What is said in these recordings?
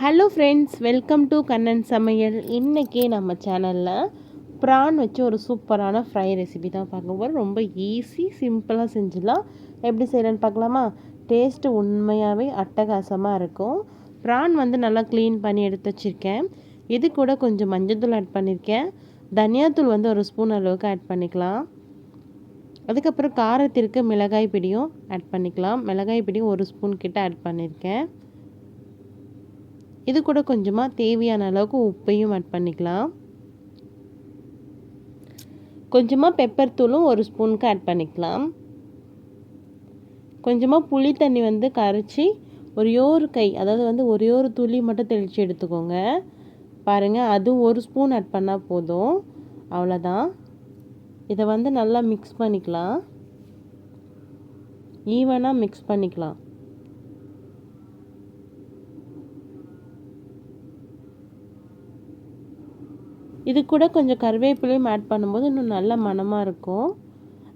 Hello friends, welcome to Kannan சமையல். இன்றைக்கி நம்ம சேனலில் ப்ரான் வச்சு ஒரு சூப்பரான ஃப்ரை ரெசிபி தான் பார்க்க போகிறோம். ரொம்ப ஈஸி, சிம்பிளாக செஞ்சிடலாம். எப்படி செய்யலான்னு பார்க்கலாமா? டேஸ்ட்டு உண்மையாகவே அட்டகாசமாக இருக்கும். ப்ரான் வந்து நல்லா க்ளீன் பண்ணி எடுத்து வச்சுருக்கேன். இது கூட கொஞ்சம் மஞ்சள்தூள் ஆட் பண்ணியிருக்கேன். தனியாத்தூள் வந்து ஒரு ஸ்பூன் அளவுக்கு ஆட் பண்ணிக்கலாம். அதுக்கப்புறம் காரத்திற்கு மிளகாய் பிடியும் ஆட் பண்ணிக்கலாம். மிளகாய் பிடியும் ஒரு ஸ்பூன் கிட்ட ஆட் பண்ணியிருக்கேன். இது கூட கொஞ்சமாக தேவையான அளவுக்கு உப்பையும் ஆட் பண்ணிக்கலாம். கொஞ்சமாக பெப்பர் தூளும் ஒரு ஸ்பூனுக்கு ஆட் பண்ணிக்கலாம். கொஞ்சமாக புளி தண்ணி வந்து கரைச்சி ஒரே ஒரு கை, அதாவது வந்து ஒரே ஒரு துளி மட்டும் தெளித்து எடுத்துக்கோங்க. பாருங்கள், அதுவும் ஒரு ஸ்பூன் ஆட் பண்ணால் போதும். அவ்வளோதான். இதை வந்து நல்லா மிக்ஸ் பண்ணிக்கலாம். ஈவனாக மிக்ஸ் பண்ணிக்கலாம். இது கூட கொஞ்சம் கருவேப்பிலையும் ஆட் பண்ணும்போது இன்னும் நல்ல மணமாக இருக்கும்.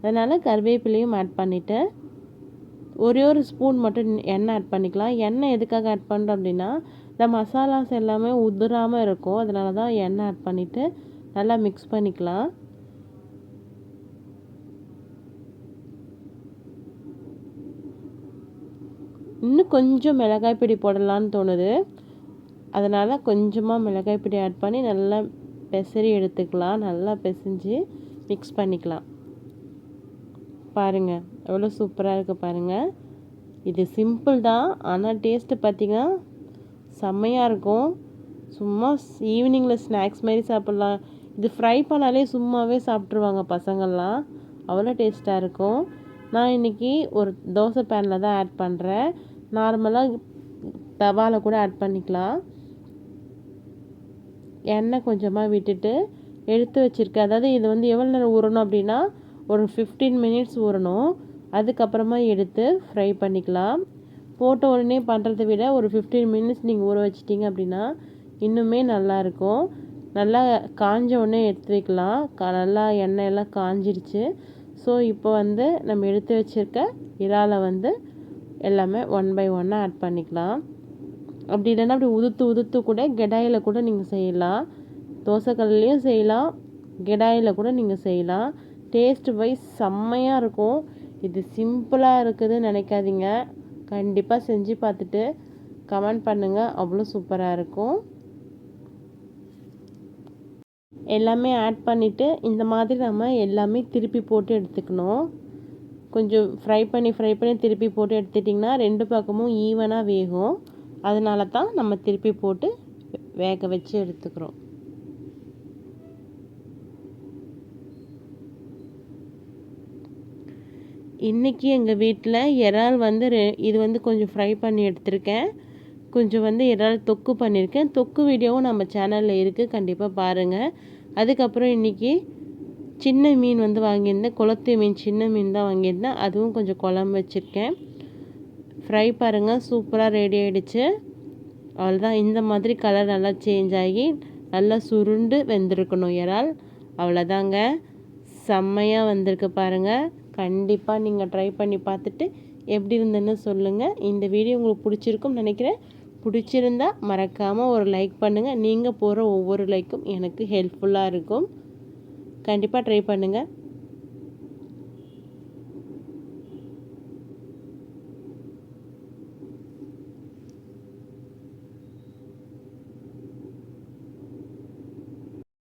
அதனால் கருவேப்பிலையும் ஆட் பண்ணிவிட்டு ஒரே ஒரு ஸ்பூன் மட்டும் எண்ணெய் ஆட் பண்ணிக்கலாம். எண்ணெய் எதுக்காக ஆட் பண்ணுறோம் அப்படின்னா, இந்த மசாலாஸ் எல்லாமே உதிராமல் இருக்கும். அதனால தான் எண்ணெய் ஆட் பண்ணிவிட்டு நல்லா மிக்ஸ் பண்ணிக்கலாம். இன்னும் கொஞ்சம் மிளகாய் பொடி போடலான்னு தோணுது. அதனால் கொஞ்சமாக மிளகாய் பொடி ஆட் பண்ணி நல்லா பெசரி எடுத்துக்கலாம். நல்லா பிசைஞ்சு மிக்ஸ் பண்ணிக்கலாம். பாருங்கள், எவ்வளோ சூப்பராக இருக்குது பாருங்கள். இது சிம்பிள் தான், ஆனால் டேஸ்ட்டு பார்த்திங்கன்னா செம்மையாக இருக்கும். சும்மா ஈவினிங்கில் ஸ்நாக்ஸ் மாதிரி சாப்பிட்லாம். இது ஃப்ரை பண்ணாலே சும்மாவே சாப்பிட்ருவாங்க பசங்கள்லாம். அவ்வளோ டேஸ்ட்டாக இருக்கும். நான் இன்றைக்கி ஒரு தோசை பேனில் தான் ஆட் பண்ணுறேன். நார்மலாக தவாவில் கூட ஆட் பண்ணிக்கலாம். எண்ணெய் கொஞ்சமாக விட்டுட்டு எடுத்து வச்சுருக்கேன். அதாவது இது வந்து எவ்வளோ நேரம் ஊறணும் அப்படின்னா, ஒரு 15 மினிட்ஸ் ஊறணும். அதுக்கப்புறமா எடுத்து ஃப்ரை பண்ணிக்கலாம். போட்ட உடனே பண்ணுறதை விட ஒரு 15 மினிட்ஸ் நீங்கள் ஊற வச்சிட்டிங்க அப்படின்னா இன்னுமே நல்லாயிருக்கும். நல்லா காஞ்ச உடனே எடுத்து வைக்கலாம். நல்லா எண்ணெயெல்லாம் காஞ்சிடுச்சு. ஸோ இப்போ வந்து நம்ம எடுத்து வச்சுருக்க இறாலை வந்து எல்லாமே 1 பை 1 ஆட் பண்ணிக்கலாம். அப்படி இல்லைன்னா அப்படி உதுத்து கூட கெடாயில் கூட நீங்கள் செய்யலாம். தோசைக்கல்லையும் செய்யலாம், கெடாயில் கூட நீங்கள் செய்யலாம். டேஸ்ட் வைஸ் செம்மையாக இருக்கும். இது சிம்பிளாக இருக்குதுன்னு நினைக்காதீங்க. கண்டிப்பாக செஞ்சு பார்த்துட்டு கமெண்ட் பண்ணுங்கள். அவ்வளோ சூப்பராக இருக்கும். எல்லாமே ஆட் பண்ணிவிட்டு இந்த மாதிரி நம்ம எல்லாமே திருப்பி போட்டு எடுத்துக்கணும். கொஞ்சம் ஃப்ரை பண்ணி திருப்பி போட்டு எடுத்துட்டிங்கன்னா 2 பக்கமும் ஈவனாக வேகும். அதனால தான் நம்ம திருப்பி போட்டு வேக வச்சு எடுத்துக்கிறோம். இன்றைக்கி எங்கள் வீட்டில் இறால் வந்து இது வந்து கொஞ்சம் ஃப்ரை பண்ணி எடுத்திருக்கேன். கொஞ்சம் வந்து இறால் தொக்கு பண்ணியிருக்கேன். தொக்கு வீடியோவும் நம்ம சேனலில் இருக்குது, கண்டிப்பாக பாருங்கள். அதுக்கப்புறம் இன்றைக்கி சின்ன மீன் வந்து வாங்கியிருந்தேன். குளத்து மீன், சின்ன மீன் தான் வாங்கியிருந்தேன். அதுவும் கொஞ்சம் குழம்பு வச்சுருக்கேன். ஃப்ரை பாருங்கள், சூப்பராக ரெடி ஆகிடுச்சு. அவ்வளோதான். இந்த மாதிரி கலர் நல்லா சேஞ்ச் ஆகி நல்லா சுருண்டு வெந்திருக்கணும் இறால். அவ்வளோதாங்க, செம்மையாக வந்திருக்கு பாருங்கள். கண்டிப்பாக நீங்கள் ட்ரை பண்ணி பார்த்துட்டு எப்படி இருந்ததுன்னு சொல்லுங்கள். இந்த வீடியோ உங்களுக்கு பிடிச்சிருக்கும்னு நினைக்கிறேன். பிடிச்சிருந்தா மறக்காமல் ஒரு லைக் பண்ணுங்கள். நீங்கள் போகிற ஒவ்வொரு லைக்கும் எனக்கு ஹெல்ப்ஃபுல்லாக இருக்கும். கண்டிப்பாக ட்ரை பண்ணுங்கள்.